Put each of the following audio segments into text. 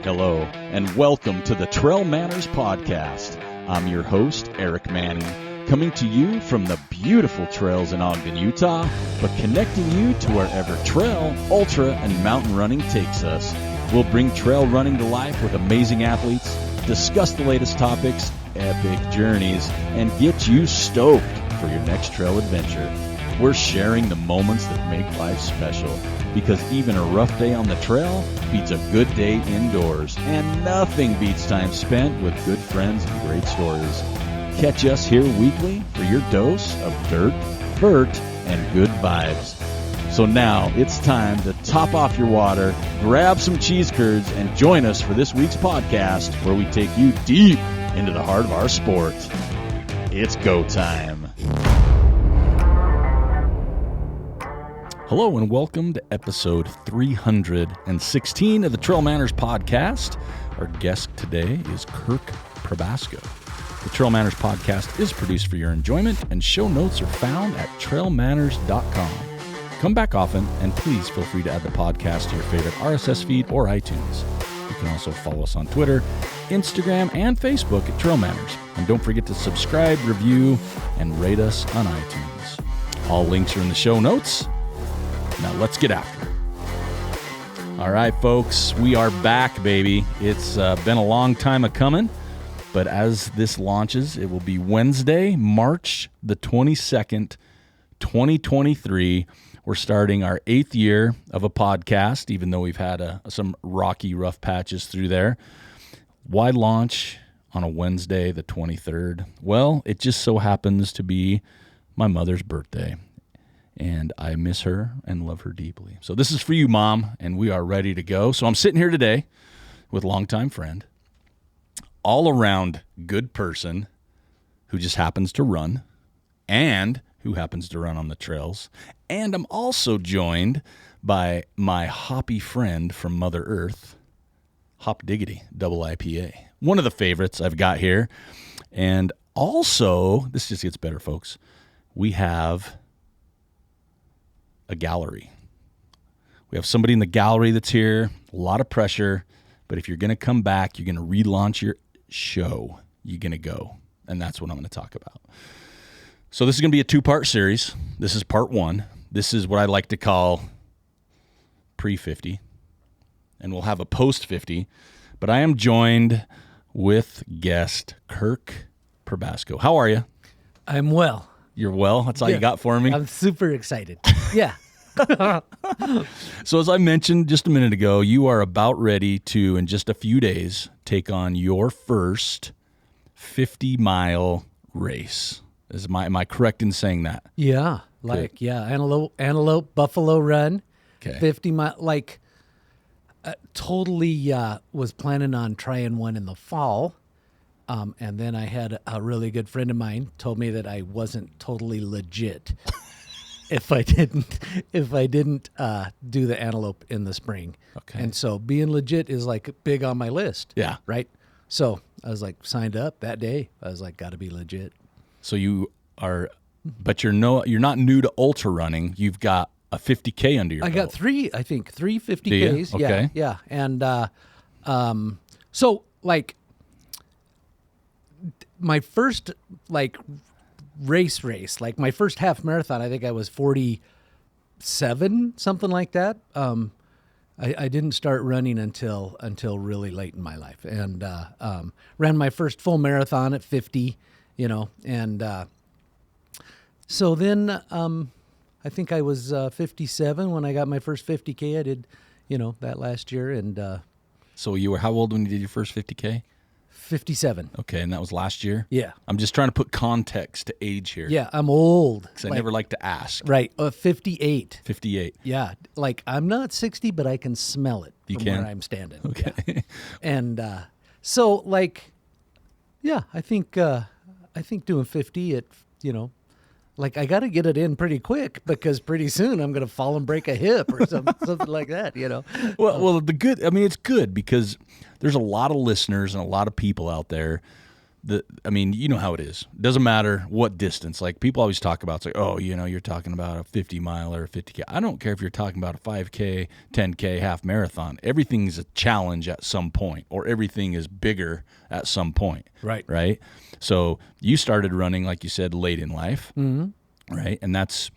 Hello, and welcome to the Trail Manners Podcast. I'm your host, Eric Manning, coming to you from the beautiful trails in Ogden, Utah, but connecting you to wherever trail, ultra, and mountain running takes us. We'll bring trail running to life with amazing athletes, discuss the latest topics, epic journeys, and get you stoked for your next trail adventure. We're sharing the moments that make life special, because even a rough day on the trail beats a good day indoors, and nothing beats time spent with good friends and great stories. Catch us here weekly for your dose of dirt, vert, and good vibes. So now it's time to top off your water, grab some cheese curds, and join us for this week's podcast, where we take you deep into the heart of our sport. It's go time. Hello and welcome to episode 316 of the Trail Manners Podcast. Our guest today is Kirk Probasco. The Trail Manners Podcast is produced for your enjoyment, and show notes are found at trailmanners.com. Come back often, and please feel free to add the podcast to your favorite RSS feed or iTunes. You can also follow us on Twitter, Instagram, and Facebook at Trail Manners. And don't forget to subscribe, review, and rate us on iTunes. All links are in the show notes. Now let's get after it. All right, folks, we are back, baby. It's been a long time a-coming, but as this launches, it will be Wednesday, March the 22nd, 2023. We're starting our 8th year of a podcast, even though we've had some rocky, rough patches through there. Why launch on a Wednesday, the 23rd? Well, it just so happens to be my mother's birthday, and I miss her and love her deeply. So this is for you, Mom, and we are ready to go. So I'm sitting here today with longtime friend, all-around good person who just happens to run and who happens to run on the trails. And I'm also joined by my hoppy friend from Mother Earth, Hop Diggity Double IPA. One of the favorites I've got here. And also, this just gets better, folks. We have a gallery. We have somebody in the gallery that's here, a lot of pressure, but if you're going to come back, you're going to relaunch your show, you're going to go. And that's what I'm going to talk about. So this is going to be a 2-part series. This is part 1. This is what I like to call pre-50, and we'll have a post-50, but I am joined with guest Kirk Probasco. How are you? I'm well. You're well? That's all you got for me? I'm super excited. Yeah. So as I mentioned just a minute ago, you are about ready to, in just a few days, take on your first 50-mile race. Am I correct in saying that? Yeah. Antelope Buffalo Run. Okay. 50 mile, totally was planning on trying one in the fall. And then I had a really good friend of mine told me that I wasn't totally legit if I didn't do the antelope in the spring. Okay. And so being legit is like big on my list. Yeah. Right. So I was like signed up that day. I was like, got to be legit. So you are, but you're not new to ultra running. You've got a 50K under your belt. I got three 50Ks. Okay. Yeah. And so my first race, my first half marathon, I think I was 47, something like that. I didn't start running until really late in my life, and ran my first full marathon at 50, and so then I think I was 57 when I got my first 50K. I did, that last year, and so you were how old when you did your first 50K? 57. Okay, and that was last year? Yeah. I'm just trying to put context to age here. Yeah, I'm old. Because I never like to ask. Right, 58. 58. Yeah, I'm not 60, but I can smell it from where I'm standing. Okay. Yeah. And so, I think doing 50 at, I got to get it in pretty quick, because pretty soon I'm going to fall and break a hip or something like that, Well, it's good because there's a lot of listeners and a lot of people out there I mean, you know how it is. Doesn't matter what distance. Like people always talk about, it's like, oh, you're talking about a 50 mile or a 50K. I don't care if you're talking about a 5K, 10K, half marathon. Everything's a challenge at some point, or everything is bigger at some point. Right. Right. So you started running, like you said, late in life. Mm-hmm. Right. And it's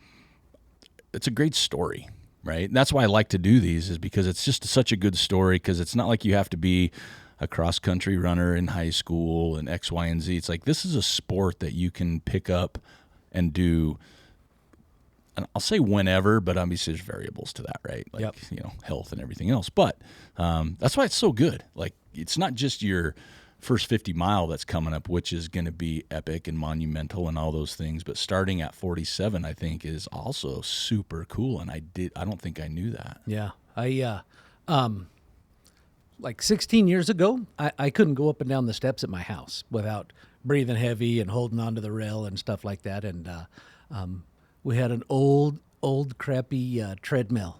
a great story. Right. And that's why I like to do these, is because it's just such a good story, because it's not like you have to be a cross-country runner in high school and X, Y, and Z. It's like, this is a sport that you can pick up and do, and I'll say whenever, but obviously there's variables to that, right? Like, health and everything else. But that's why it's so good. Like, it's not just your first 50 mile that's coming up, which is going to be epic and monumental and all those things. But starting at 47, I think, is also super cool. And I don't think I knew that. Yeah. Like 16 years ago, I couldn't go up and down the steps at my house without breathing heavy and holding onto the rail and stuff like that. And we had an old crappy treadmill.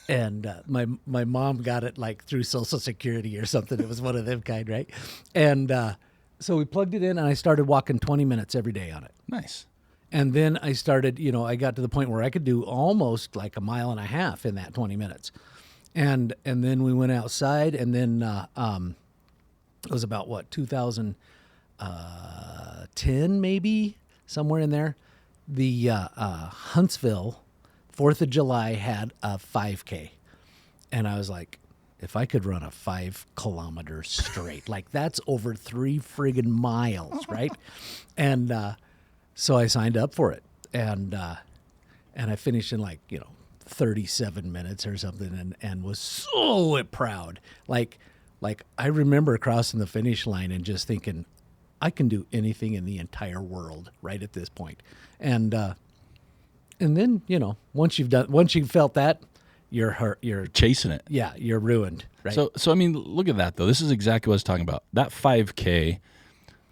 And my mom got it like through Social Security or something. It was one of them kind, right? And so we plugged it in, and I started walking 20 minutes every day on it. Nice. And then I started, I got to the point where I could do almost like a mile and a half in that 20 minutes. And then we went outside, and then it was about 2010 maybe, somewhere in there. The Huntsville 4th of July had a 5K, and I was like, if I could run a 5 kilometers straight, like that's over 3 friggin' miles, right? And so I signed up for it, and I finished in 37 minutes or something, and was so proud. Like I remember crossing the finish line and just thinking, I can do anything in the entire world right at this point. And then, once you've felt that, you're hurt, you're chasing it. Yeah, you're ruined. Right. So I mean, look at that though. This is exactly what I was talking about. That 5K,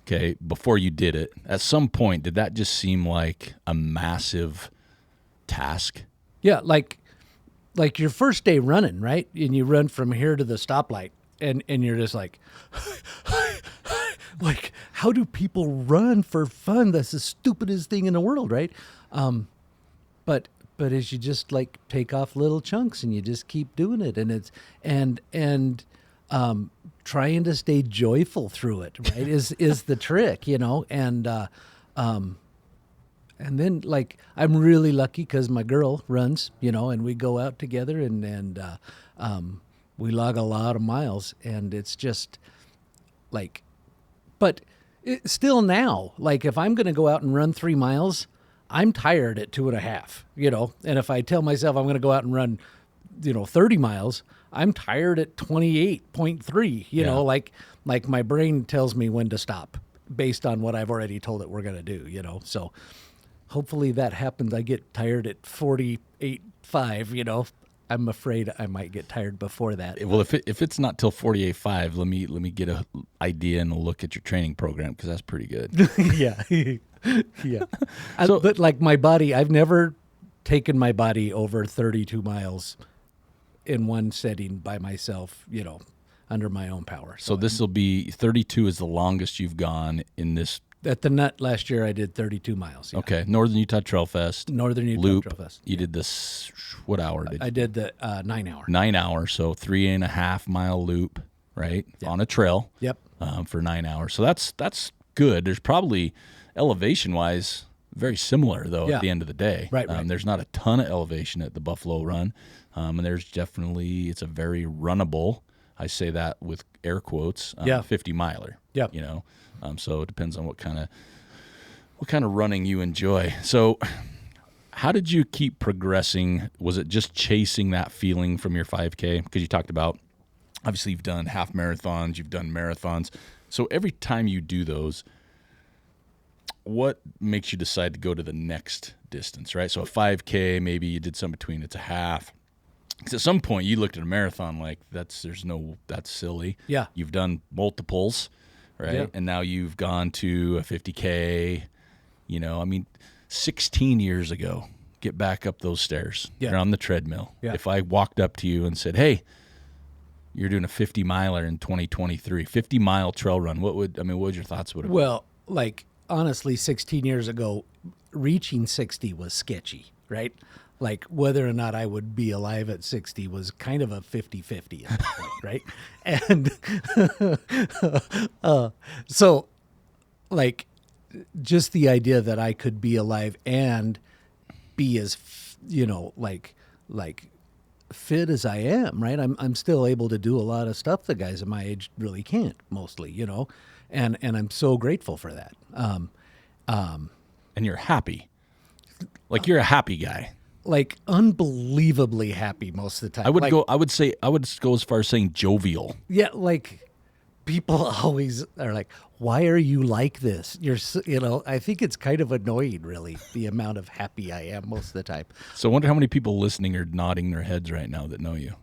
okay, before you did it, at some point, did that just seem like a massive task? Yeah, like your first day running, right? And you run from here to the stoplight, and you're just like, like, how do people run for fun? That's the stupidest thing in the world, right? But as you just like take off little chunks and you just keep doing it, and it's and trying to stay joyful through it, right? is the trick, And then, like, I'm really lucky because my girl runs, and we go out together and we log a lot of miles, and it's just like, but still now, like, if I'm going to go out and run 3 miles, I'm tired at 2.5, and if I tell myself I'm going to go out and run, 30 miles, I'm tired at 28.3, like my brain tells me when to stop based on what I've already told it we're going to do, so hopefully that happens. I get tired at 48.5, I'm afraid I might get tired before that. Well, if it's not till 48.5, let me get an idea and a look at your training program, because that's pretty good. Yeah. Yeah. But like my body, I've never taken my body over 32 miles in one setting by myself, under my own power. So this will be 32 is the longest you've gone in this. At the Nut last year, I did 32 miles. Yeah. Okay. Northern Utah Trail Fest. Northern Utah Loop. Trail Fest. You did this, what hour did you? I did the 9 hour. 9 hours, so 3.5 mile loop, right? Yep. On a trail. Yep. For 9 hours. So that's good. There's probably, elevation-wise, very similar, though, at the end of the day. Right. There's not a ton of elevation at the Buffalo Run. And there's definitely, it's a very runnable, I say that with air quotes, 50 miler. Yeah. So it depends on what kind of running you enjoy. So how did you keep progressing? Was it just chasing that feeling from your 5K? Because you talked about, obviously you've done half marathons, you've done marathons. So every time you do those, what makes you decide to go to the next distance, right? So a 5K, maybe you did some between, it's a half. Because at some point you looked at a marathon like that's silly. Yeah. You've done multiples, right? Yeah. And now you've gone to a 50K, 16 years ago, get back up those stairs. Yeah. You're on the treadmill. Yeah. If I walked up to you and said, hey, you're doing a 50 miler in 2023, 50-mile trail run. What would your thoughts would have been? Well, like honestly, 16 years ago, reaching 60 was sketchy, right? Like whether or not I would be alive at 60 was kind of a 50-50 at that point, right? And so like just the idea that I could be alive and be as, like fit as I am, right? I'm still able to do a lot of stuff that guys at my age really can't, mostly, and I'm so grateful for that. And you're happy. Like you're a happy guy. Like unbelievably happy most of the time. I would go as far as saying jovial. Yeah, like people always are like, "Why are you like this?" I think it's kind of annoying, really, the amount of happy I am most of the time. So I wonder how many people listening are nodding their heads right now that know you.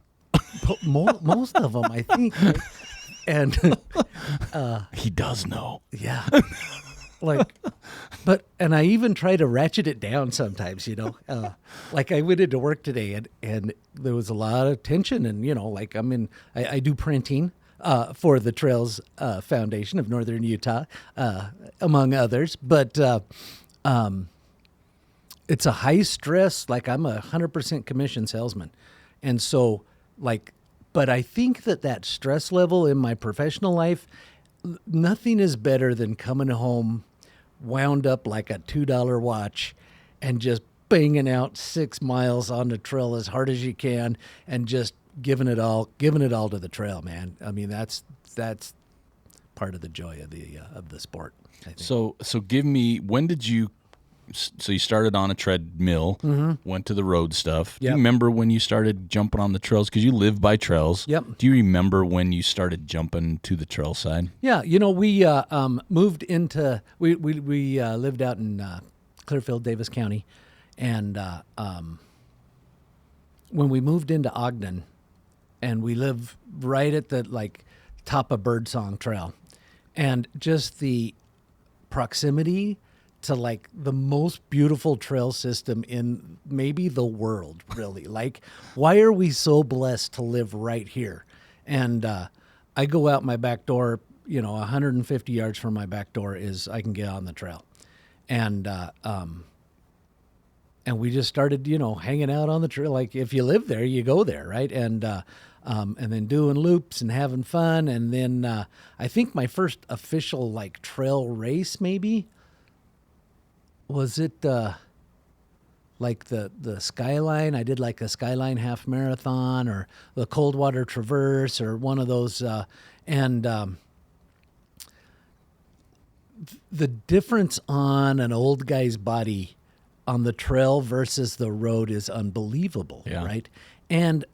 Most of them, I think. Right? And he does know. Yeah. And I even try to ratchet it down sometimes, like I went into work today and there was a lot of tension and, like I do printing for the Trails Foundation of Northern Utah, among others, but it's a high stress, like I'm 100% commission salesman. And so but I think that stress level in my professional life, nothing is better than coming home wound up like a $2 watch and just banging out 6 miles on the trail as hard as you can and just giving it all to the trail, man. I mean, that's part of the joy of the sport, I think. So give me, when did you, so you started on a treadmill, went to the road stuff. Do you remember when you started jumping on the trails? Because you live by trails. Yep. Do you remember when you started jumping to the trail side? Yeah, we moved into, we lived out in Clearfield, Davis County. And when we moved into Ogden, and we live right at the top of Birdsong Trail, and just the proximity to the most beautiful trail system in maybe the world, really. Why are we so blessed to live right here? And I go out my back door, 150 yards from my back door is I can get on the trail. And we just started, hanging out on the trail. Like if you live there, you go there, right? And then doing loops and having fun. And then I think my first official trail race maybe was it the Skyline. I did a Skyline half marathon or the Coldwater Traverse or one of those. And the difference on an old guy's body on the trail versus the road is unbelievable, right? And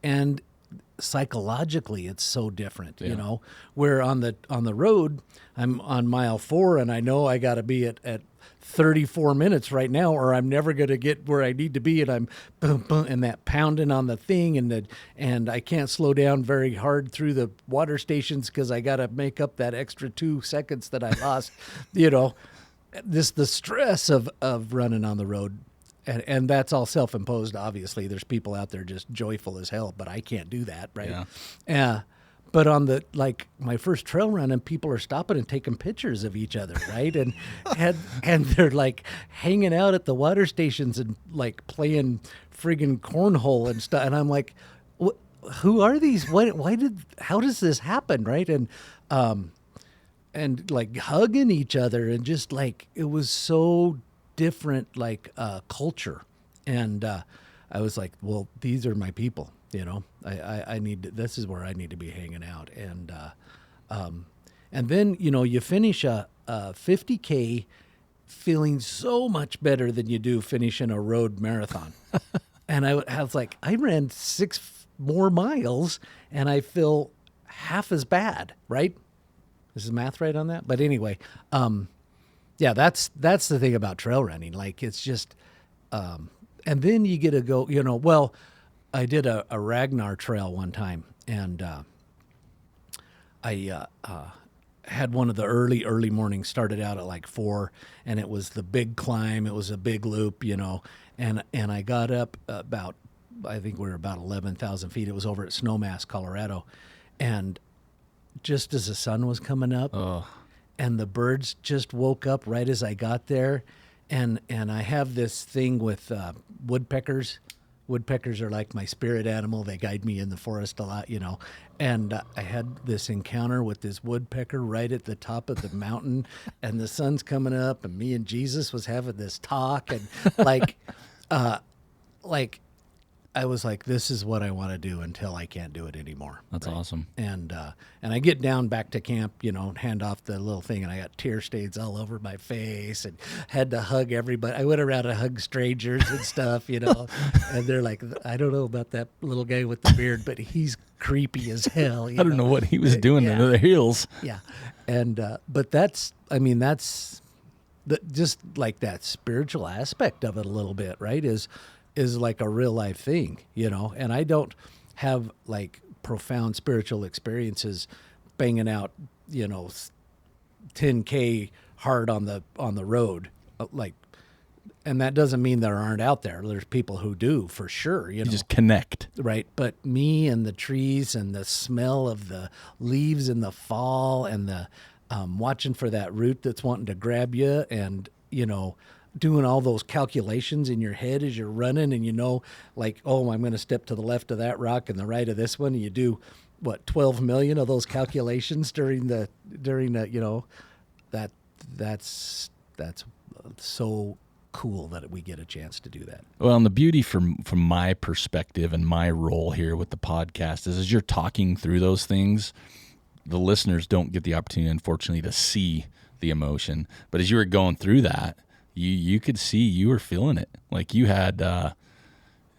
psychologically, it's so different, where on the road, I'm on mile 4 and I know I got to be at 34 minutes right now, or I'm never going to get where I need to be. And I'm boom, boom, and that pounding on the thing and I can't slow down very hard through the water stations because I got to make up that extra 2 seconds that I lost, the stress of running on the road. And that's all self-imposed, obviously. There's people out there just joyful as hell, but I can't do that, right? Yeah. But on the my first trail run, and people are stopping and taking pictures of each other, right? And they're hanging out at the water stations and playing friggin' cornhole and stuff. And I'm like, who are these? How does this happen, right? And hugging each other and just it was so different culture. And I was like, well, these are my people, I need to, this is where I need to be hanging out. And then you finish a 50K feeling so much better than you do finishing a road marathon. And I was like, I ran 6 more miles and I feel half as bad, right? Is the math right on that? But anyway, yeah, that's the thing about trail running. It's just, and then you get to go, well, I did a Ragnar trail one time, and I had one of the early mornings, started out at 4, and it was the big climb. It was a big loop, and I got up I think we were about 11,000 feet. It was over at Snowmass, Colorado. And just as the sun was coming up, and the birds just woke up right as I got there, and I have this thing with woodpeckers. Woodpeckers are like my spirit animal. They guide me in the forest a lot, you know. And I had this encounter with this woodpecker right at the top of the mountain, and the sun's coming up, and me and Jesus was having this talk, and like I was like, this is what I want to do until I can't do it anymore. That's awesome. And I get down back to camp, you know, hand off the little thing, and I got tear stains all over my face, and had to hug everybody. I went around and hugged strangers and stuff, you know, and they're like, I don't know about that little guy with the beard, but he's creepy as hell. I don't know what he was doing under the hills. Yeah. And, but that's just like that spiritual aspect of it a little bit, right? Is like a real life thing, you know, and I don't have like profound spiritual experiences banging out, you know, 10K hard on the road. Like, and that doesn't mean there aren't out there. There's people who do for sure, you know. Just connect. Right. But me and the trees and the smell of the leaves in the fall and the watching for that root that's wanting to grab you, and, you know, doing all those calculations in your head as you're running, and you know, like, oh, I'm going to step to the left of that rock and the right of this one. And you do what, 12 million of those calculations during the you know, that's so cool that we get a chance to do that. Well, and the beauty from my perspective and my role here with the podcast is, as you're talking through those things, the listeners don't get the opportunity, unfortunately, to see the emotion. But as you were going through that, you could see you were feeling it. Like you had,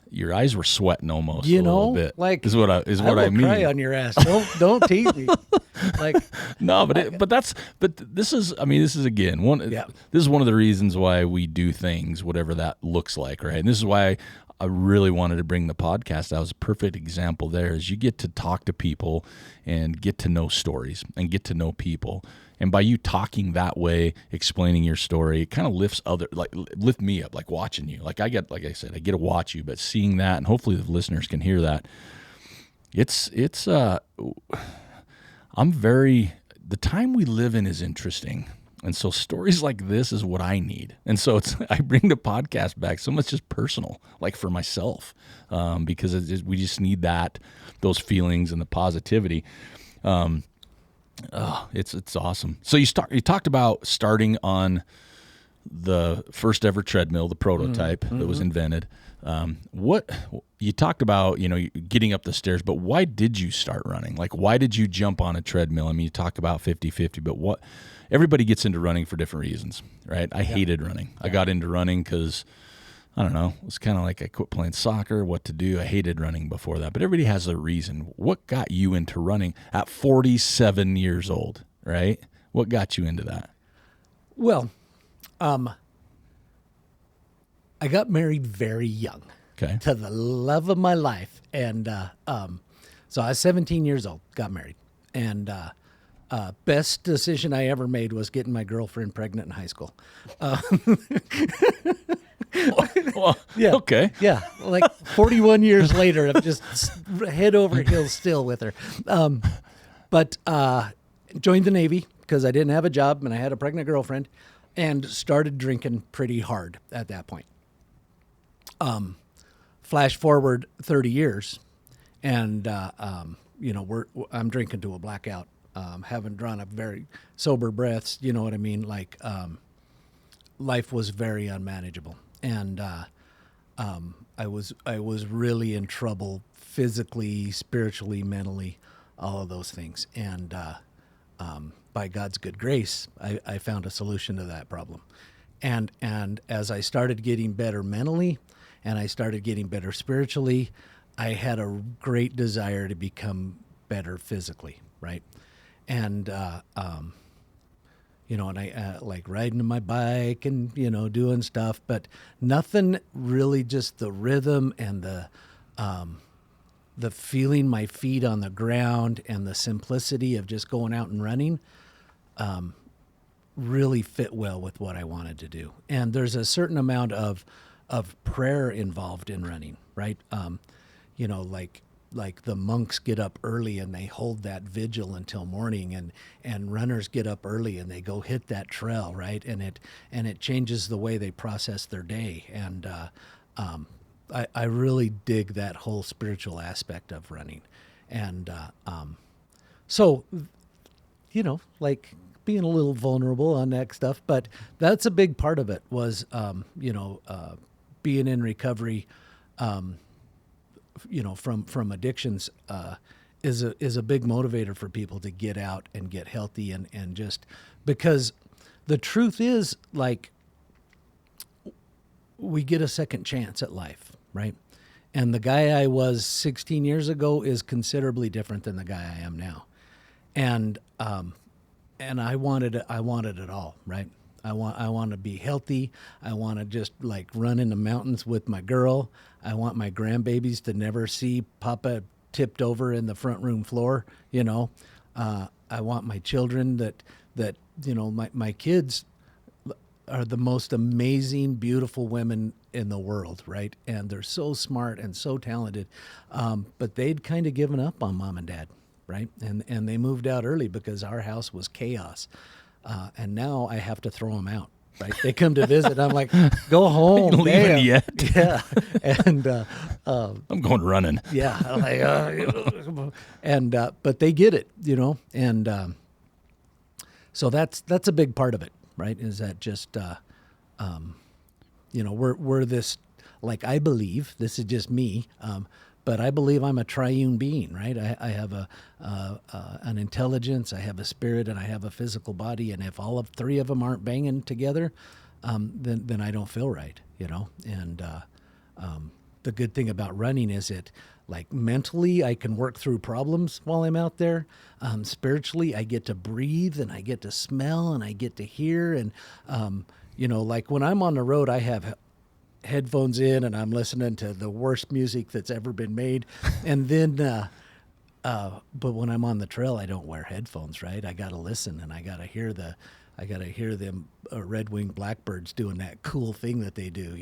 your eyes were sweating almost, you know, a little bit. Like is what I mean. Cry on your ass. Don't tease me. Like no, but this is again one. Yeah. This is one of the reasons why we do things, whatever that looks like, right? And this is why I really wanted to bring the podcast. That was a perfect example. There is, you get to talk to people and get to know stories and get to know people. And by you talking that way, explaining your story, it kind of lift me up, like watching you. Like I get to watch you, but seeing that, and hopefully the listeners can hear that. The time we live in is interesting. And so stories like this is what I need. And so I bring the podcast back so much just personal, like for myself, because we just need those feelings and the positivity. It's awesome. So you talked about starting on the first ever treadmill, the prototype that was invented. What you talked about, you know, getting up the stairs, but why did you start running? Like, why did you jump on a treadmill? I mean, you talk about 50-50, but everybody gets into running for different reasons, right? I hated running. I got into running because, I don't know, it was kind of like I quit playing soccer, what to do. I hated running before that, but everybody has a reason. What got you into running at 47 years old, right? What got you into that? Well, I got married very young. Okay. To the love of my life. And so I was 17 years old, got married. And best decision I ever made was getting my girlfriend pregnant in high school. Well, yeah. Okay. Yeah. Like 41 years later, I'm just head over heels still with her. But joined the Navy because I didn't have a job and I had a pregnant girlfriend, and started drinking pretty hard at that point. Flash forward 30 years, and you know, I'm drinking to a blackout, haven't drawn up very sober breaths. You know what I mean? Like, life was very unmanageable, and I was really in trouble physically, spiritually, mentally, all of those things. And by God's good grace, I found a solution to that problem. And as I started getting better mentally, and I started getting better spiritually, I had a great desire to become better physically, right? And you know, and I like riding my bike and, you know, doing stuff, but nothing really, just the rhythm and the feeling my feet on the ground and the simplicity of just going out and running really fit well with what I wanted to do. And there's a certain amount of prayer involved in running, right? You know, like like the monks get up early and they hold that vigil until morning, and runners get up early and they go hit that trail, right? And it changes the way they process their day. And I really dig that whole spiritual aspect of running. And so, like being a little vulnerable on that stuff, but that's a big part of it was, being in recovery, from addictions, is a big motivator for people to get out and get healthy and just because the truth is, like, we get a second chance at life, right? And the guy I was 16 years ago is considerably different than the guy I am now. And I wanted it all, right? I want to be healthy. I want to just like run in the mountains with my girl. I want my grandbabies to never see Papa tipped over in the front room floor, I want my children that my kids are the most amazing, beautiful women in the world, right? And they're so smart and so talented. But they'd kind of given up on mom and dad, right? And they moved out early because our house was chaos. And now I have to throw them out, right? They come to visit. I'm like, go home. Ain't leaving yet. Yeah. And I'm going running. yeah. But they get it, and so that's a big part of it, right? Is that just, we're this, like, I believe, this is just me, but I believe I'm a triune being, right? I have an intelligence, I have a spirit, and I have a physical body. And if all of three of them aren't banging together, then I don't feel right, And the good thing about running is like mentally, I can work through problems while I'm out there. Spiritually, I get to breathe and I get to smell and I get to hear. And, like when I'm on the road, I have headphones in and I'm listening to the worst music that's ever been made. And then, but when I'm on the trail, I don't wear headphones, right? I got to listen and I got to hear them red-winged blackbirds doing that cool thing that they do,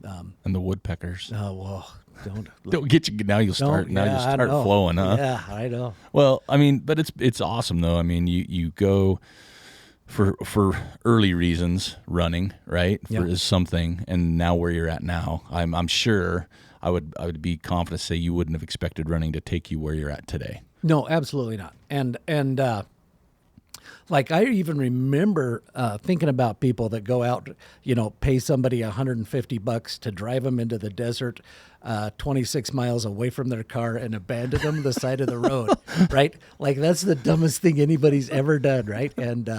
And the woodpeckers. Oh, well, don't get you now. You'll start flowing, huh? Yeah, I know. Well, I mean, but it's awesome though. I mean, you go for early reasons, running, right? Yep. Is something, and now where you're at now, I'm sure I would be confident to say you wouldn't have expected running to take you where you're at today. No, absolutely not. And like I even remember thinking about people that go out, pay somebody $150 to drive them into the desert, 26 miles away from their car and abandon them the side of the road, right? Like that's the dumbest thing anybody's ever done, right? And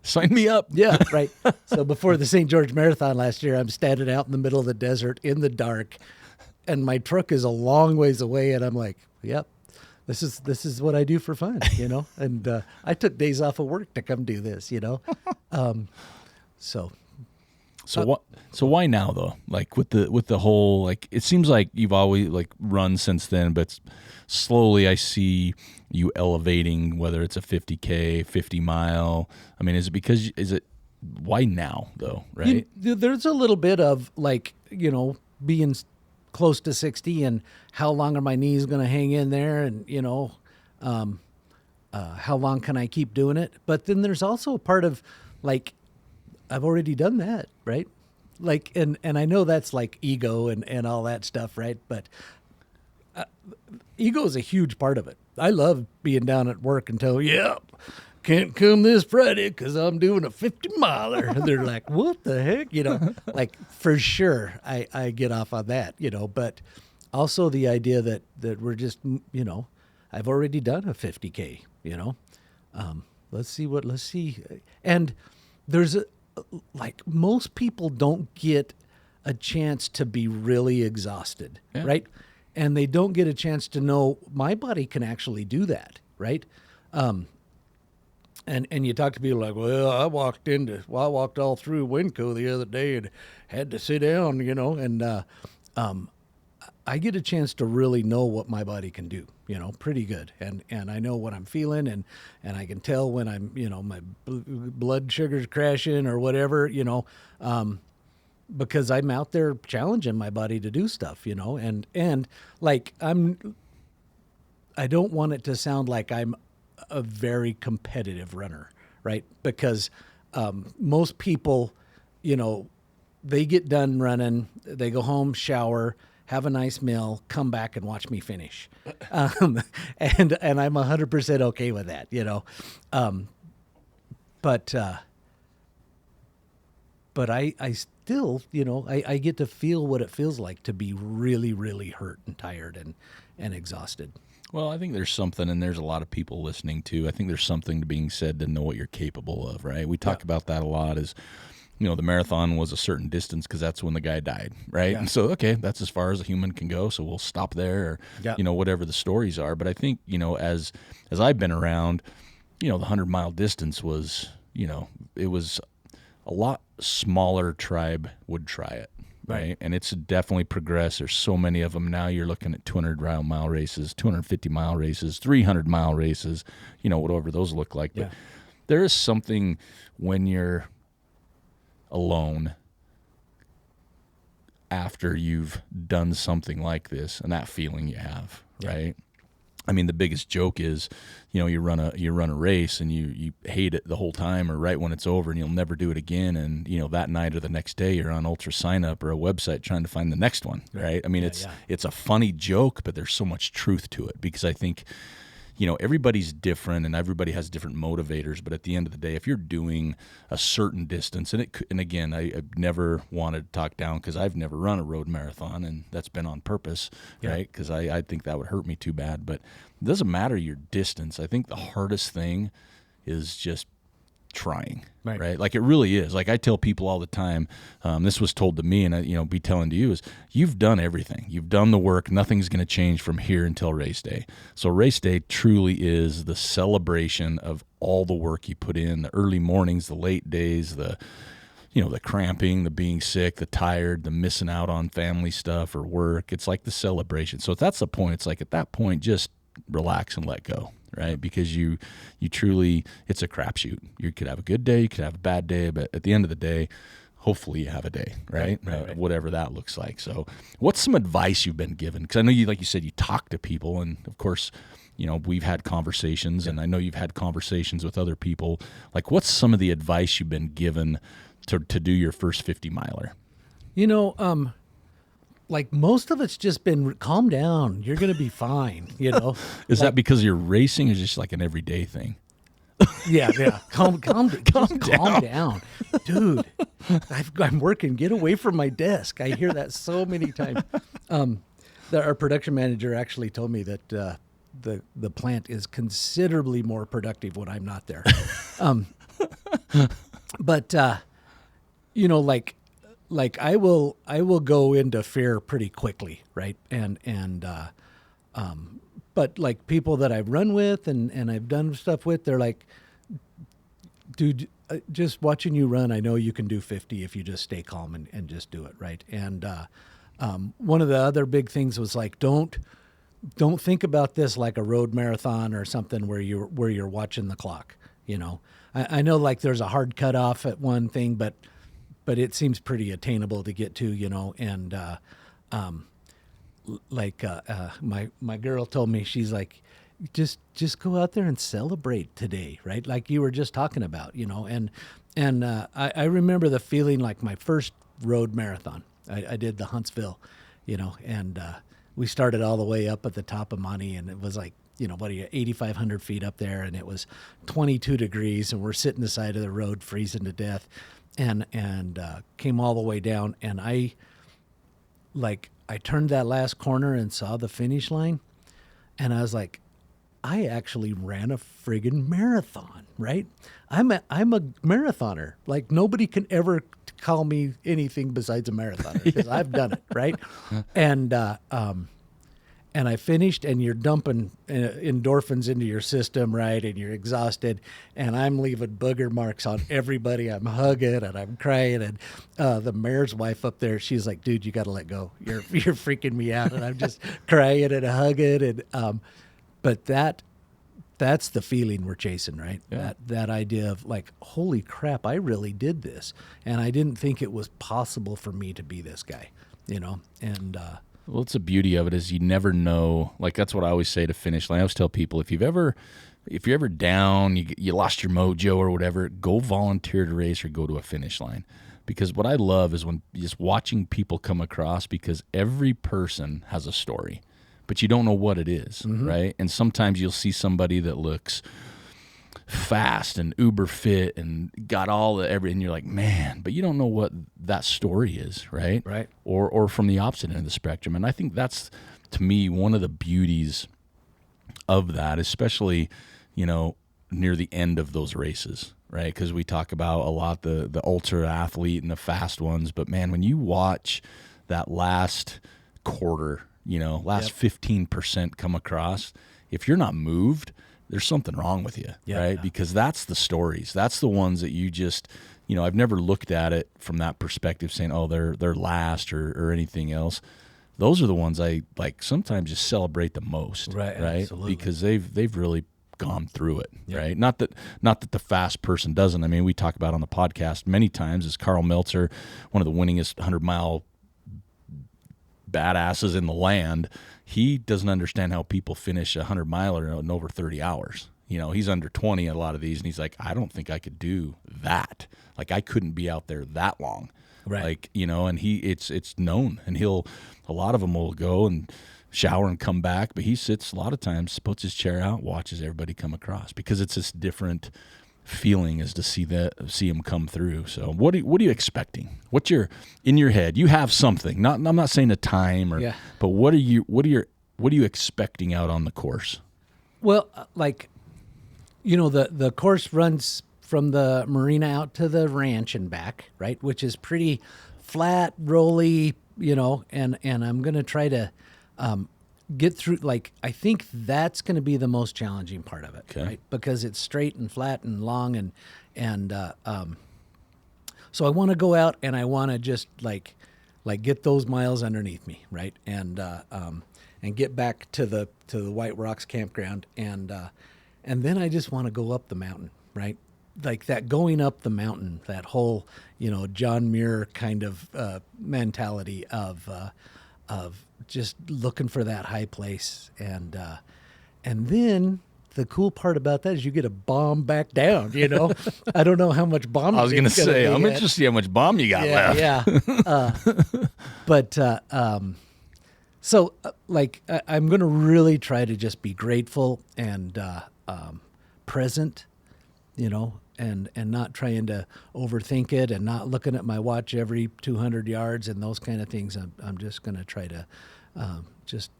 sign me up. Yeah, right. So before the St. George Marathon last year, I'm standing out in the middle of the desert in the dark, and my truck is a long ways away, and I'm like, yep. This is what I do for fun, and I took days off of work to come do this, So why now though? Like with the whole, like, it seems like you've always like run since then, but slowly I see you elevating, whether it's a 50K, 50 mile. I mean, why now though? Right. There's a little bit of like, being close to 60 and how long are my knees going to hang in there, and how long can I keep doing it? But then there's also a part of like, I've already done that, right? Like, and I know that's like ego and all that stuff, right? But ego is a huge part of it. I love being down at work and tell, can't come this Friday because I'm doing a 50 miler. And they're like, what the heck? Like for sure I get off on that, but also the idea that we're just, I've already done a 50K, let's see. And there's like most people don't get a chance to be really exhausted, right? And they don't get a chance to know my body can actually do that, right? And you talk to people like, well, I walked all through Winco the other day and had to sit down, and I get a chance to really know what my body can do, pretty good. And I know what I'm feeling, and I can tell when I'm, my blood sugar's crashing or whatever, because I'm out there challenging my body to do stuff, you know, and like I don't want it to sound like I'm a very competitive runner, right? Because most people, you know, they get done running, they go home, shower, have a nice meal, come back and watch me finish. And I'm 100% okay with that, you know. But I still, you know, I get to feel what it feels like to be really, really hurt and tired and exhausted. Well, I think there's something, and there's a lot of people listening too. I think there's something to being said to know what you're capable of, right? We talk about that a lot as, you know, the marathon was a certain distance because that's when the guy died, right? Yeah. And so, okay, that's as far as a human can go, so we'll stop there, or, you know, whatever the stories are. But I think, you know, as I've been around, you know, the 100-mile distance was, you know, it was a lot smaller tribe would try it. Right. And it's definitely progressed. There's so many of them now. You're looking at 200-mile races, 250-mile races, 300-mile races, you know, whatever those look like. But there is something when you're alone after you've done something like this and that feeling you have, right? I mean, the biggest joke is, you know, you run a race and you hate it the whole time or right when it's over and you'll never do it again. And, you know, that night or the next day you're on Ultra Sign Up or a website trying to find the next one, right? I mean, it's a funny joke, but there's so much truth to it because I think, you know, everybody's different and everybody has different motivators. But at the end of the day, if you're doing a certain distance, and again, I've never wanted to talk down because I've never run a road marathon, and that's been on purpose, right? Because I think that would hurt me too bad. But it doesn't matter your distance. I think the hardest thing is just trying, right? Like it really is. Like I tell people all the time, this was told to me and I, you know, be telling to you is you've done everything. You've done the work. Nothing's going to change from here until race day. So race day truly is the celebration of all the work you put in, the early mornings, the late days, the, you know, the cramping, the being sick, the tired, the missing out on family stuff or work. It's like the celebration. So if that's the point, it's like at that point, just relax and let go. Right, because you truly, it's a crapshoot. You could have a good day, you could have a bad day, but at the end of the day, hopefully you have a day, right? Whatever that looks like. So, what's some advice you've been given? Because I know you, like you said, you talk to people, and of course, you know, we've had conversations, and I know you've had conversations with other people. Like, what's some of the advice you've been given to do your first 50-miler? You know, like most of it's just been calm down. You're going to be fine. You know, Is that because you're racing or just like an everyday thing? Yeah. Calm down. Dude, I'm working. Get away from my desk. I hear that so many times. Our production manager actually told me that the plant is considerably more productive when I'm not there. But you know, like I will go into fear pretty quickly, right? But like people that I've run with and I've done stuff with, they're like, dude, just watching you run, I know you can do 50 if you just stay calm and just do it, right? And one of the other big things was like, don't think about this like a road marathon or something where you're watching the clock. You know, I know like there's a hard cutoff at one thing, but it seems pretty attainable to get to, you know, and my girl told me, she's like, just go out there and celebrate today, right? Like you were just talking about, you know, and I remember the feeling like my first road marathon. I did the Huntsville, you know, and we started all the way up at the top of Monte, and it was like, you know, what are you, 8,500 feet up there, and it was 22 degrees, and we're sitting the side of the road freezing to death. And came all the way down, and I turned that last corner and saw the finish line, and I was like, I actually ran a friggin' marathon, right? I'm a marathoner. Like nobody can ever call me anything besides a marathoner because I've done it, right? And I finished, and you're dumping endorphins into your system, right? And you're exhausted, and I'm leaving booger marks on everybody. I'm hugging and I'm crying, and the mayor's wife up there, she's like, "Dude, you got to let go. You're freaking me out." And I'm just crying and hugging, and but that that's the feeling we're chasing, right? Yeah. That idea of like, holy crap, I really did this, and I didn't think it was possible for me to be this guy, And well, it's the beauty of it is you never know. Like that's what I always say to finish line. I always tell people if you're ever down, you lost your mojo or whatever, go volunteer to race or go to a finish line. Because what I love is when just watching people come across, because every person has a story, but you don't know what it is, right? And sometimes you'll see somebody that looks fast and uber fit and got all the everything, and you're like, man, but you don't know what that story is, right? Right. Or from the opposite end of the spectrum. And I think that's, to me, one of the beauties of that, especially, near the end of those races, right? Because we talk about a lot the ultra athlete and the fast ones, but man, when you watch that last quarter, last 15% come across, if you're not moved, there's something wrong with you, right? Yeah. Because that's the stories. That's the ones that you just, I've never looked at it from that perspective saying, oh, they're last or anything else. Those are the ones I like sometimes just celebrate the most, right? Absolutely. Because they've really gone through it, right? Not that the fast person doesn't. I mean, we talk about on the podcast many times is Carl Meltzer, one of the winningest 100-mile badasses in the land. He doesn't understand how people finish a 100-miler in over 30 hours. He's under 20 at a lot of these, and he's like, I don't think I could do that. Like, I couldn't be out there that long. Right. Like, and it's known, and a lot of them will go and shower and come back, but he sits a lot of times, puts his chair out, watches everybody come across, because it's this different feeling as to see him come through. So what are you expecting? What's in your head? You have something. I'm not saying a time but what are you expecting out on the course? Well, the course runs from the marina out to the ranch and back, right? Which is pretty flat, rolly, and I'm going to try to get through, I think that's going to be the most challenging part of it, right? Because it's straight and flat and long, and so I want to go out and I want to just get those miles underneath me, right? And get back to the White Rocks campground, and then I just want to go up the mountain, right? Like that going up the mountain, that whole John Muir kind of mentality of just looking for that high place, and then the cool part about that is you get a bomb back down. I don't know how much bomb. I was going to say, I'm interested to see how much bomb you got left. Yeah. But I'm going to really try to just be grateful and present, and not trying to overthink it, and not looking at my watch every 200 yards and those kind of things. I'm just going to try to just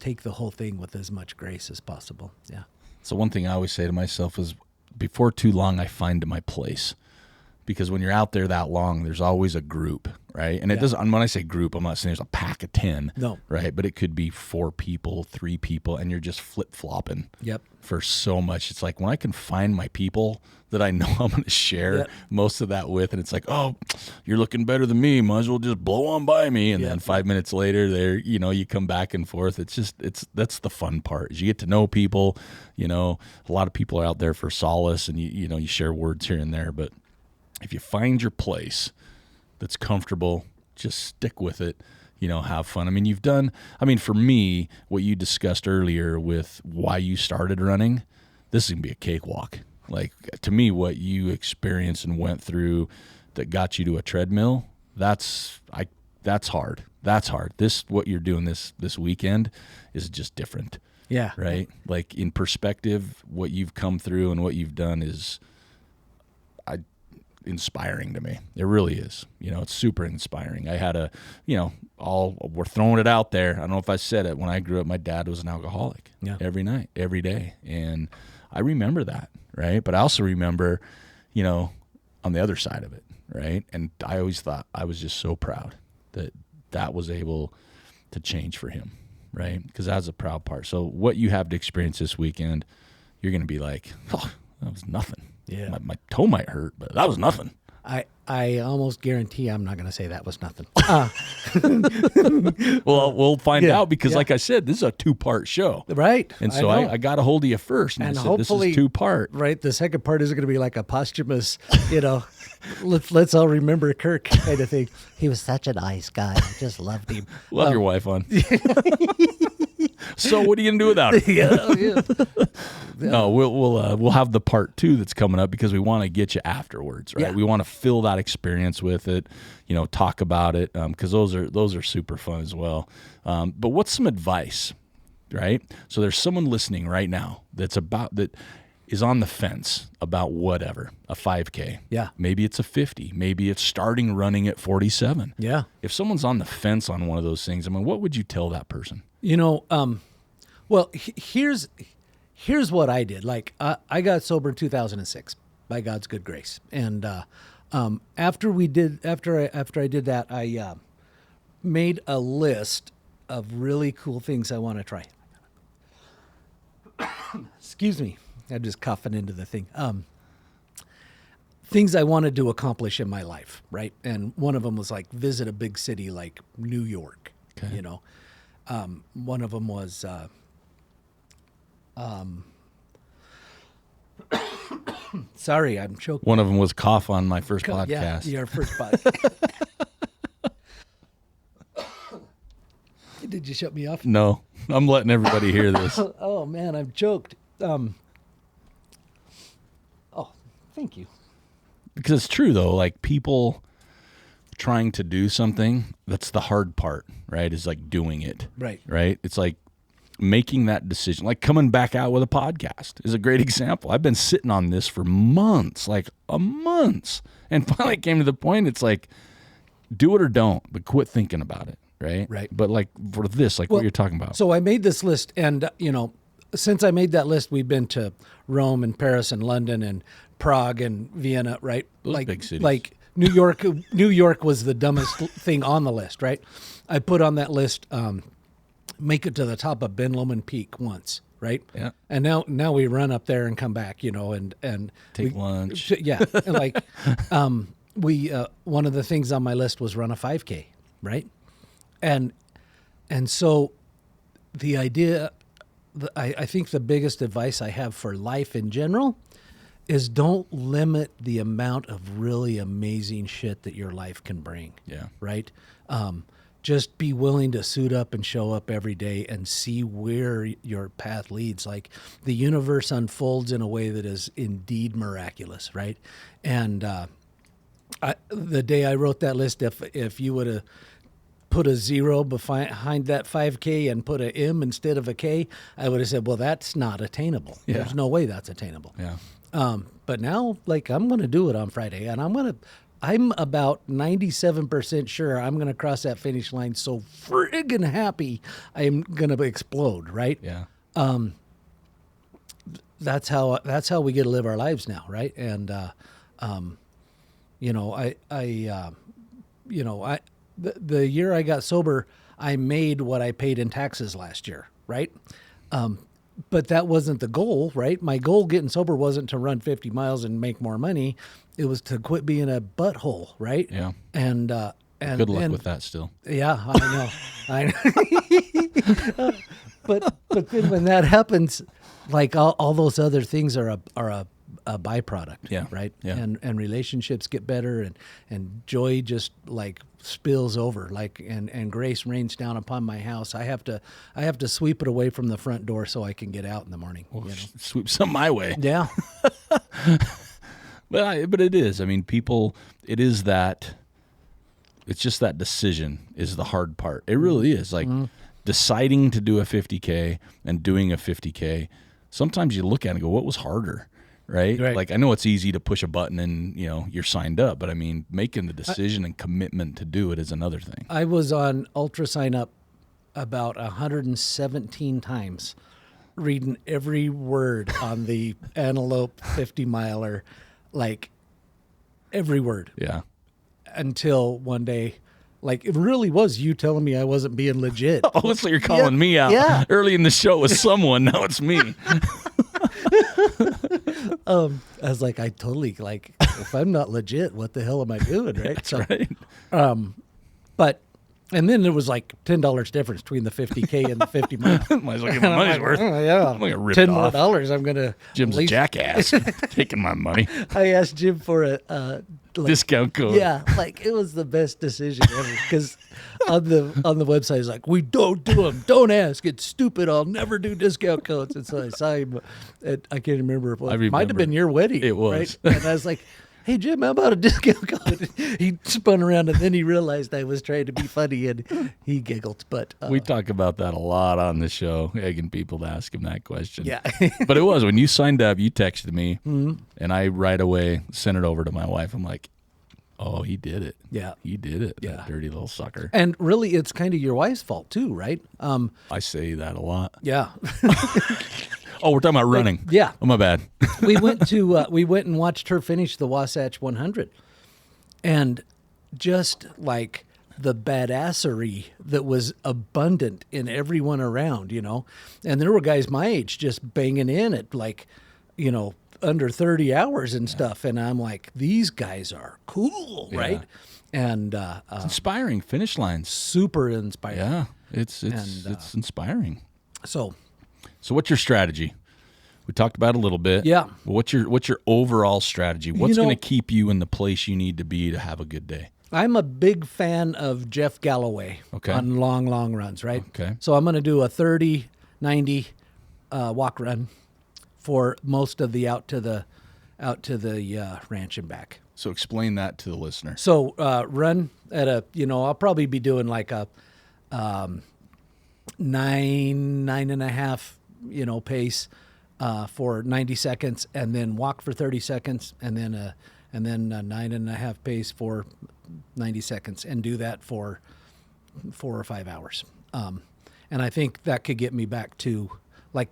take the whole thing with as much grace as possible. Yeah. So one thing I always say to myself is, before too long, I find my place. Because when you're out there that long, there's always a group, right? And it doesn't. When I say group, I'm not saying there's a pack of 10, no, right? But it could be 4 people, 3 people, and you're just flip flopping. Yep. For so much, it's like when I can find my people that I know I'm going to share most of that with, and it's like, oh, you're looking better than me. Might as well just blow on by me. And then 5 minutes later, there, you come back and forth. That's the fun part. Is you get to know people. A lot of people are out there for solace, and you share words here and there, but if you find your place that's comfortable, just stick with it, have fun. I mean, for me, what you discussed earlier with why you started running, this is going to be a cakewalk. Like, to me, what you experienced and went through that got you to a treadmill, that's hard. That's hard. What you're doing this weekend is just different. Yeah. Right? Like, in perspective, what you've come through and what you've done is inspiring to me. It really is. It's super inspiring. I had we're throwing it out there. I don't know if I said it. When I grew up, my dad was an alcoholic. Every night, every day. And I remember that, right? But I also remember, on the other side of it, right? And I always thought, I was just so proud that was able to change for him, right? Because that's a proud part. So what you have to experience this weekend, you're going to be like, oh, that was nothing. Yeah. My toe might hurt, but that was nothing. I almost guarantee I'm not going to say that was nothing. Well, we'll find Yeah, out because, yeah. like I said, this is a 2-part show. Right. And so know. I got a hold of you first, and I said, this hopefully, is 2-part. Right. The second part is going to be like a posthumous, let's all remember Kirk kind of thing. He was such a nice guy. I just loved him. Love your wife on. So what are you going to do without her? Yeah. No, we'll have the part 2 that's coming up because we want to get you afterwards, right? Yeah. We want to fill that experience with it, talk about it, because those are super fun as well. But what's some advice, right? So there's someone listening right now that is on the fence about whatever, a 5K. Yeah. Maybe it's a 50. Maybe it's starting running at 47. Yeah. If someone's on the fence on one of those things, what would you tell that person? Well, here's what I did. Like, I got sober in 2006 by God's good grace. And after I did that, I made a list of really cool things I want to try. Excuse me. I'm just coughing into the thing. Things I wanted to accomplish in my life, right? And one of them was like visit a big city like New York, Okay. One of them was sorry, I'm choking. One of them was cough on my first podcast. Yeah, your first podcast. Did you shut me off? No, I'm letting everybody hear this. Oh man, I'm choked. Oh, thank you. Because it's true though, like people trying to do something, that's the hard part, right? Is like doing it. Right. Right? It's like making that decision. Like coming back out with a podcast is a great example. I've been sitting on this for months, and finally came to the point it's like do it or don't, but quit thinking about it, right? Right. But like for this, like what you're talking about. So I made this list, and since I made that list, we've been to Rome and Paris and London and Prague and Vienna, right? Those big cities. Like New York. New York was the dumbest thing on the list, right? I put on that list, make it to the top of Ben Lomond Peak once, right? Yeah. And now we run up there and come back, and Take lunch. Yeah, and like we one of the things on my list was run a 5K, right? And so the idea, I think the biggest advice I have for life in general is don't limit the amount of really amazing shit that your life can bring. Yeah. Right? Just be willing to suit up and show up every day and see where your path leads. Like the universe unfolds in a way that is indeed miraculous, right? And the day I wrote that list, if you would have put a 0 behind that 5K and put an M instead of a K, I would have said, well, that's not attainable. Yeah. There's no way that's attainable. Yeah. But now, like, I'm going to do it on Friday, and I'm about 97% sure I'm going to cross that finish line so friggin' happy I'm going to explode, right? Yeah. That's how we get to live our lives now, right? And the year I got sober, I made what I paid in taxes last year, right? But that wasn't the goal, right? My goal getting sober wasn't to run 50 miles and make more money. It was to quit being a butthole, right? Yeah. And Good luck with that still. Yeah, I know. But then when that happens, like all those other things are a byproduct, Yeah. right? Yeah. And relationships get better, and joy just like spills over, like and grace rains down upon my house. I have to sweep it away from the front door so I can get out in the morning. Well, sweep some my way. Yeah. But it is. I mean, it's just that decision is the hard part. It really is. Like deciding to do a 50K and doing a 50K, sometimes you look at it and go, what was harder? Right? Like I know it's easy to push a button and, you're signed up, but I mean, making the decision and commitment to do it is another thing. I was on Ultra Sign Up about 117 times, reading every word on the Antelope 50 miler, like every word. Yeah. Until one day, like it really was you telling me I wasn't being legit. Oh, so you're calling me out. Yeah. Early in the show it was someone, now it's me. I was like, I totally like if I'm not legit, what the hell am I doing, right? That's right. But, and then there was like $10 difference between the 50K and the 50 mile. Might as well get my money's worth. Oh, yeah, I'm gonna get ripped $10 off. more. I'm gonna. Jim's a jackass, taking my money. I asked Jim for a Discount code. Yeah, like it was the best decision ever because on the website it's like, we don't do them. Don't ask. It's stupid. I'll never do discount codes. And so I saw him. I can't remember. It might have been your wedding. It was. Right? And I was like, hey, Jim, how about a discount code? He spun around and then he realized I was trying to be funny and he giggled. But We talk about that a lot on the show, egging people to ask him that question. yeah. But it was when you signed up, you texted me, and I right away sent it over to my wife. I'm like, oh, he did it. Yeah. He did it, Yeah. that dirty little sucker. And really, it's kind of your wife's fault too, right? I say that a lot. Yeah. Oh, we're talking about running. Yeah. Oh, my bad. we went and watched her finish the Wasatch 100, and just like the badassery that was abundant in everyone around, and there were guys my age just banging in at like, under 30 hours and stuff, and I'm like, these guys are cool, right? And It's inspiring. Finish lines. super inspiring. Yeah, it's inspiring. So So what's your strategy? We talked about it a little bit. Yeah. What's your overall strategy? What's know- going to keep you in the place you need to be to have a good day? I'm a big fan of Jeff Galloway Okay. on long runs, right? Okay. So I'm going to do a 30, 90 walk run for most of the out to the ranch and back. So explain that to the listener. So run at I'll probably be doing like a 9.5, pace for 90 seconds, and then walk for 30 seconds, and then a 9.5 pace for 90 seconds, and do that for 4 or 5 hours. And I think that could get me back to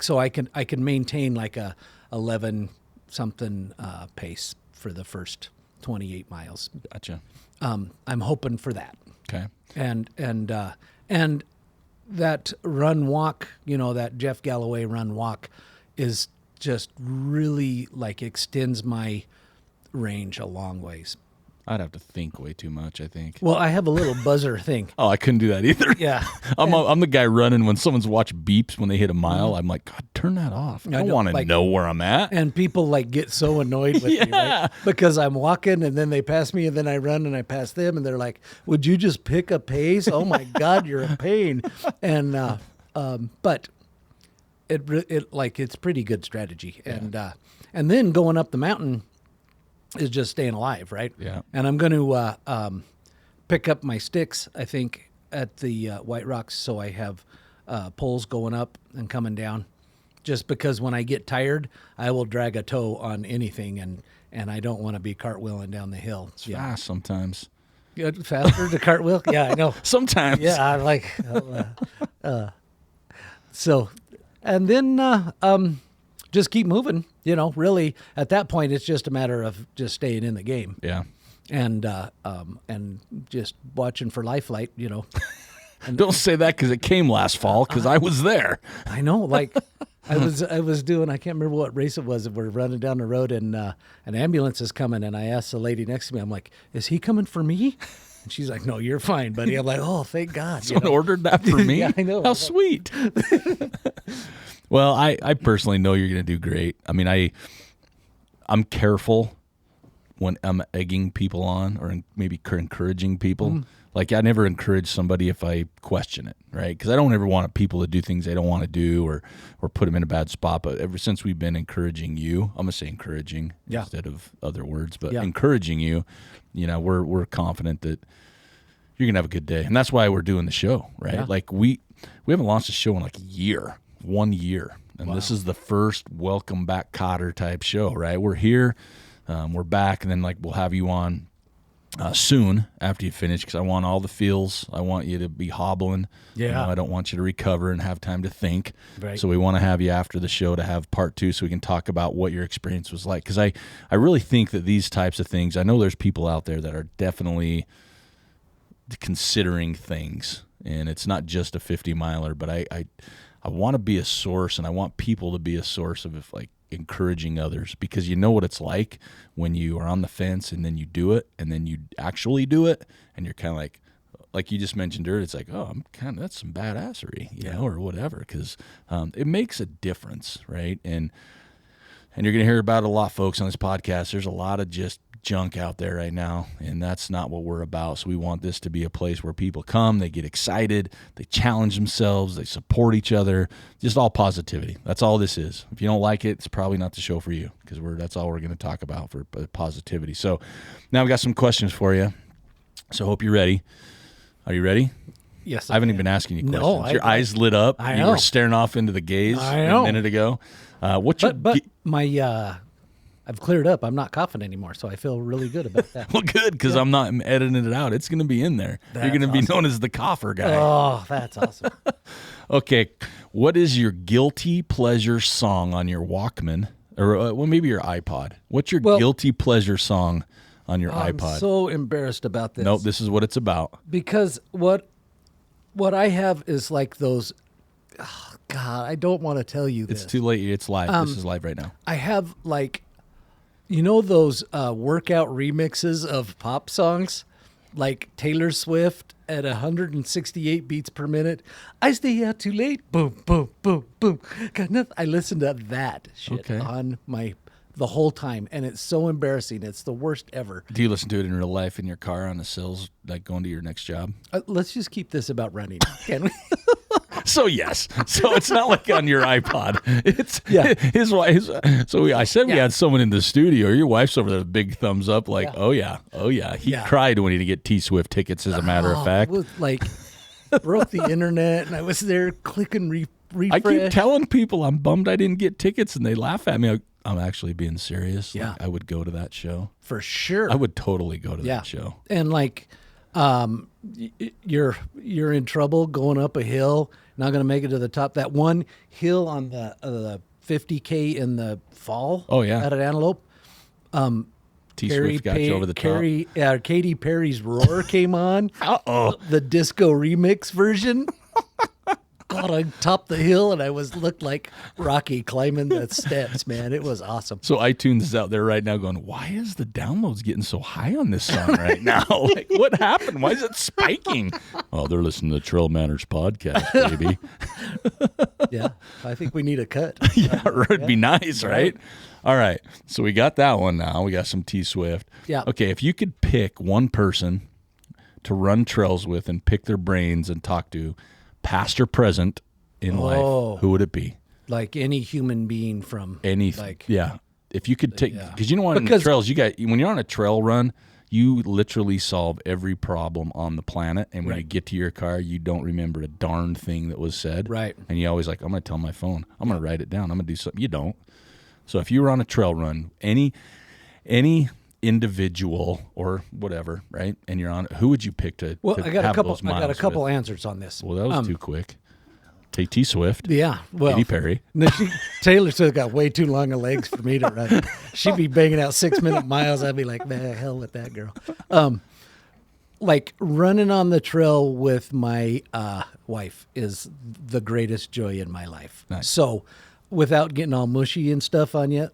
so I can maintain like a 11 something pace for the first 28 miles. Gotcha. I'm hoping for that. Okay. And that run walk, that Jeff Galloway run walk is just really extends my range a long ways. I'd have to think way too much, I think. Well, I have a little buzzer thing. Oh, I couldn't do that either. Yeah. I'm the guy running when someone's watch beeps when they hit a mile. I'm like, God, turn that off. I don't want to know where I'm at. And people get so annoyed with me, right? Because I'm walking and then they pass me and then I run and I pass them and they're like, would you just pick a pace? Oh my God, you're a pain. And, but it's pretty good strategy. Yeah. And then going up the mountain is just staying alive, right? Yeah. And I'm going to pick up my sticks, I think, at the White Rocks, so I have poles going up and coming down. Just because when I get tired, I will drag a toe on anything, and I don't want to be cartwheeling down the hill. It's fast sometimes. Faster to cartwheel? Yeah, I know. Sometimes. Yeah, I like. So, and then just keep moving. Really, at that point, it's just a matter of just staying in the game. Yeah. And just watching for life flight. Don't say that because it came last fall because I was there. I know, I was doing, I can't remember what race it was. We're running down the road and an ambulance is coming, and I asked the lady next to me, I'm like, is he coming for me? And she's like, no, you're fine, buddy. I'm like, oh, thank God. Someone ordered that for me? Yeah, I know. How sweet. Well, I personally know you're going to do great. I mean, I'm careful when I'm egging people on or maybe encouraging people. Mm. Like, I never encourage somebody if I question it, right? Because I don't ever want people to do things they don't want to do or put them in a bad spot. But ever since we've been encouraging you, I'm going to say encouraging instead of other words, but encouraging you, we're confident that you're going to have a good day. And that's why we're doing the show, right? Yeah. Like, we haven't launched a show in 1 year. And This is the first welcome back Cotter type show, right? We're here, we're back, and then we'll have you on soon after you finish because I want all the feels. I want you to be hobbling. Yeah. I don't want you to recover and have time to think. Right. So we want to have you after the show to have part 2 so we can talk about what your experience was like. Because I really think that these types of things, I know there's people out there that are definitely considering things, and it's not just a 50-miler, but I want to be a source, and I want people to be a source of encouraging others, because you know what it's like when you are on the fence and then you do it and then you actually do it and you're kind of like you just mentioned earlier, it's like, oh, that's some badassery, you know, or whatever, because it makes a difference, right? And you're going to hear about it a lot, folks, on this podcast. There's a lot of just junk out there right now, and that's not what we're about. So we want this to be a place where people come, they get excited, they challenge themselves, they support each other, just all positivity. That's all this is. If you don't like it, it's probably not the show for you, because that's all we're going to talk about, for positivity. So now we got some questions for you. So hope you're ready. Are you ready? Yes. I haven't even been asking you questions. No, Your eyes lit up. I You know. were staring off into the gaze I know. a minute ago. But my I've cleared up. I'm not coughing anymore, so I feel really good about that. Well, good, because I'm not editing it out. It's going to be in there. You're That's going to be awesome. known as the cougher guy. Oh, that's awesome. Okay, what is your guilty pleasure song on your Walkman, or well, maybe your iPod? What's your guilty pleasure song on your I'm iPod? so embarrassed about this. Nope, this is what it's about. Because what I have is like those. Oh, God, I don't want to tell you this. It's too late. It's live. This is live right now. I have like, you know, those workout remixes of pop songs, like Taylor Swift at 168 beats per minute. I stay out too late. Boom, boom, boom, boom. Got nothing. I listen to that shit on the whole time, and it's so embarrassing. It's the worst ever. Do you listen to it in real life in your car on the sills, like going to your next job? Let's just keep this about running, can we? So yes, so it's not like on your iPod. It's his wife. I said we had someone in the studio. Your wife's over there with a big thumbs up, like, oh yeah. He cried when he didn't get T-Swift tickets. As a matter of fact, It was like broke the internet, and I was there clicking refresh. I keep telling people I'm bummed I didn't get tickets, and they laugh at me. I'm actually being serious. Yeah. Like, I would go to that show for sure. I would totally go to that show. And like, you're in trouble going up a hill, not going to make it to the top. That one hill on the 50K in the fall. Oh, yeah. At an Antelope. T-Swift got you over the top. Katy Perry's Roar came on. Uh-oh. The disco remix version. God, I topped the hill and I looked like Rocky climbing the steps, man. It was awesome. So iTunes is out there right now going, why is the downloads getting so high on this song right now? Like, what happened? Why is it spiking? Oh, they're listening to the Trail Manners podcast, baby. Yeah, I think we need a cut. Yeah, it'd be nice, right? All right, so we got that one now. We got some T-Swift. Yeah. Okay, if you could pick one person to run trails with and pick their brains and talk to, past or present in life, who would it be? Like any human being from yeah. If you could take, because you know what, in the trails, when you're on a trail run, you literally solve every problem on the planet, and when you get to your car, you don't remember a darn thing that was said. Right. And you always like, I'm going to tell my phone, I'm going to write it down, I'm going to do something. You don't. So if you were on a trail run, any individual or whatever, right? And you're on, who would you pick to I got have a couple. those miles I got a couple with? answers on this. Well, that was too quick. Take T-Swift. Yeah, well, Katy Perry. No, Taylor Swift got way too long of legs for me to run. She'd be banging out 6-minute miles. I'd be like, man, hell with that girl. Like running on the trail with my wife is the greatest joy in my life. Nice. So, without getting all mushy and stuff on you,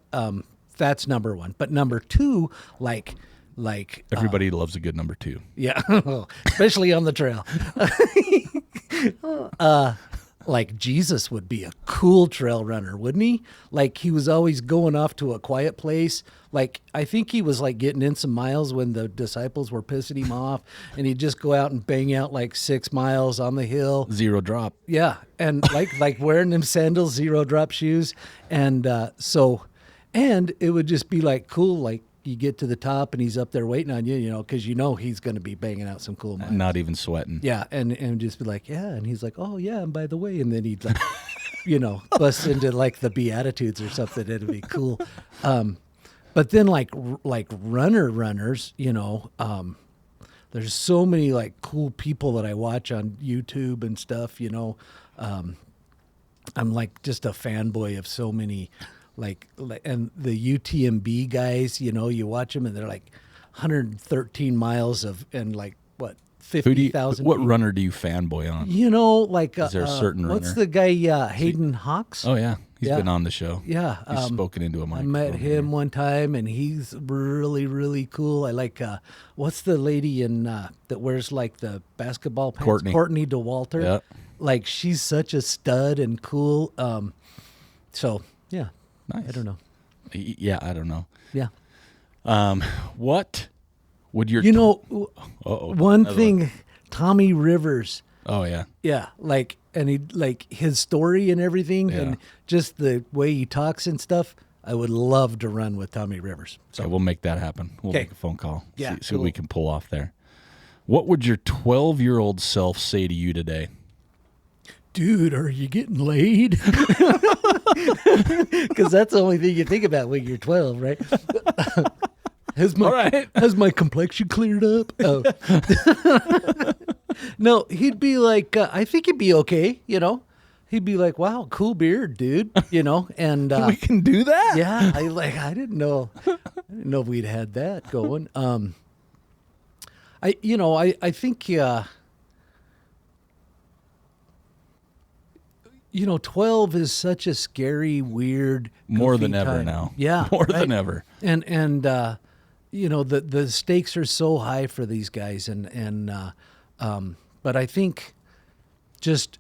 that's number one. But number two, like Everybody loves a good number two. yeah, especially on the trail. Like Jesus would be a cool trail runner, wouldn't he? Like he was always going off to a quiet place. Like I think he was like getting in some miles when the disciples were pissing him off, and he'd just go out and bang out like 6 miles on the hill. 0 drop. Yeah, and like wearing them sandals, 0 drop shoes, and and it would just be like cool, like. You get to the top and he's up there waiting on you, because he's going to be banging out some cool miles. Not even sweating. Yeah, and just be like, yeah, and he's like, oh yeah, and by the way, and then he'd like, bust into like the Beatitudes or something. It'd be cool. But then like runners, there's so many like cool people that I watch on YouTube and stuff. I'm like just a fanboy of so many. Like, and the UTMB guys, you watch them and they're like 113 miles and like what, 50,000. What runner do you fanboy on? You know, like Is there a certain what's runner? the guy Hayden Hawks? Oh yeah, he's Yeah. been on the show. Yeah, He's spoken into a I microphone. met him one time, and he's really, really cool. I like what's the lady in that wears like the basketball pants? Courtney. DeWalter. Yeah. Like she's such a stud and cool. So yeah, Nice. I don't know. Yeah, I don't know. Yeah, What would your one thing, Tommy Rivers. Oh yeah. Yeah, like and he like his story and everything, Yeah. and just the way he talks and stuff. I would love to run with Tommy Rivers. So we'll make that happen. We'll Okay. make a phone call. Yeah, See what we cool. can pull off there. What would your 12-year-old self say to you today? Dude, are you getting laid? Because that's the only thing you think about when you're 12, right? All right. Has my complexion cleared up? Oh. No, he'd be like, I think he'd be okay, you know? He'd be like, wow, cool beard, dude, you know? And We can do that. yeah, I didn't know if we'd had that going. I think 12 is such a scary, weird, More goofy than ever time. now. Yeah, More right? than ever. And the stakes are so high for these guys, but I think just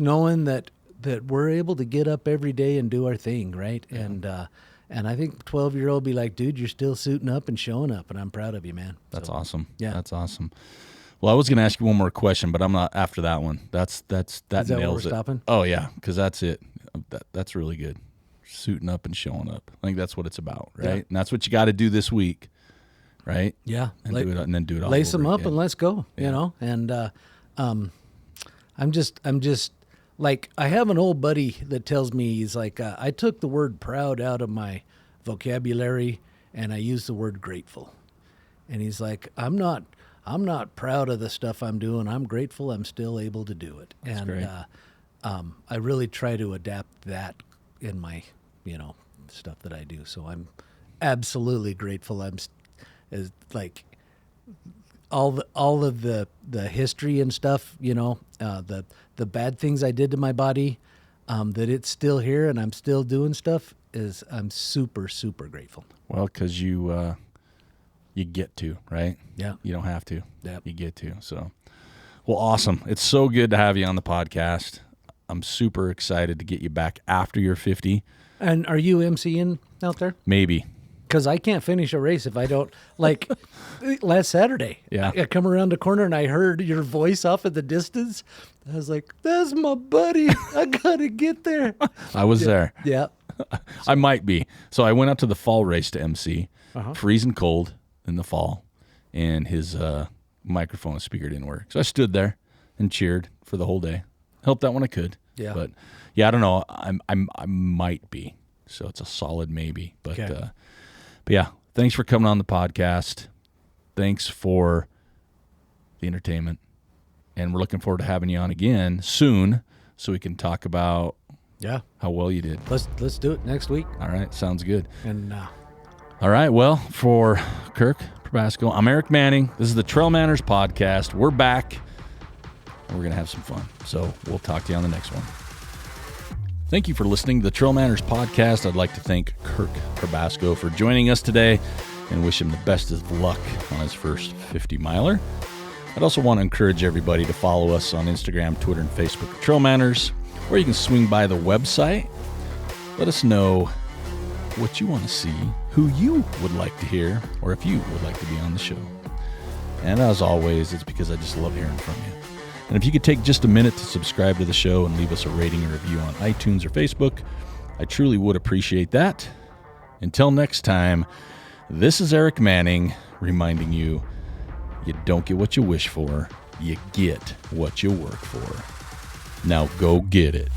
knowing that we're able to get up every day and do our thing, right? Yeah. And I think 12-year-old be like, dude, you're still suiting up and showing up, and I'm proud of you, man. That's So, awesome. yeah. That's awesome. Well, I was going to ask you one more question, but I'm not after that one. That Is that where nails we're it. stopping? Oh yeah, because that's it. That's really good. Suiting up and showing up. I think that's what it's about, right? Yeah. And that's what you got to do this week, right? Yeah, And do it, and then do it all lace over them up again. and let's go. Yeah. You know, and I'm just like, I have an old buddy that tells me, he's like, I took the word proud out of my vocabulary and I used the word grateful. And he's like, I'm not proud of the stuff I'm doing. I'm grateful I'm still able to do it. That's and great. I really try to adapt that in my, stuff that I do. So I'm absolutely grateful. As like all of the history and stuff, the bad things I did to my body, that it's still here and I'm still doing stuff, I'm super, super grateful. Well, because you get to, right? Yeah. You don't have to. Yep. You get to. So, well, awesome. It's so good to have you on the podcast. I'm super excited to get you back after you're 50. And are you MCing out there? Maybe. Because I can't finish a race if I don't, like last Saturday. Yeah. I come around the corner and I heard your voice off in the distance. I was like, that's my buddy. I got to get there. I was there. Yeah. I might be. So I went out to the fall race to MC, Uh-huh. freezing cold in the fall, and his microphone and speaker didn't work. So I stood there and cheered for the whole day. Helped out when I could. Yeah. But yeah, I don't know. I might be. So it's a solid maybe. But Okay. but yeah, thanks for coming on the podcast. Thanks for the entertainment. And we're looking forward to having you on again soon so we can talk about Yeah. how well you did. Let's do it next week. All right, sounds good. And All right, well, for Kirk Probasco, I'm Eric Manning. This is the Trail Manners Podcast. We're back, and we're going to have some fun. So we'll talk to you on the next one. Thank you for listening to the Trail Manners Podcast. I'd like to thank Kirk Probasco for joining us today and wish him the best of luck on his first 50-miler. I'd also want to encourage everybody to follow us on Instagram, Twitter, and Facebook at Trail Manners, or you can swing by the website. Let us know what you want to see, who you would like to hear, or if you would like to be on the show. And as always, it's because I just love hearing from you. And if you could take just a minute to subscribe to the show and leave us a rating or review on iTunes or Facebook, I truly would appreciate that. Until next time, this is Eric Manning reminding you, you don't get what you wish for, you get what you work for. Now go get it.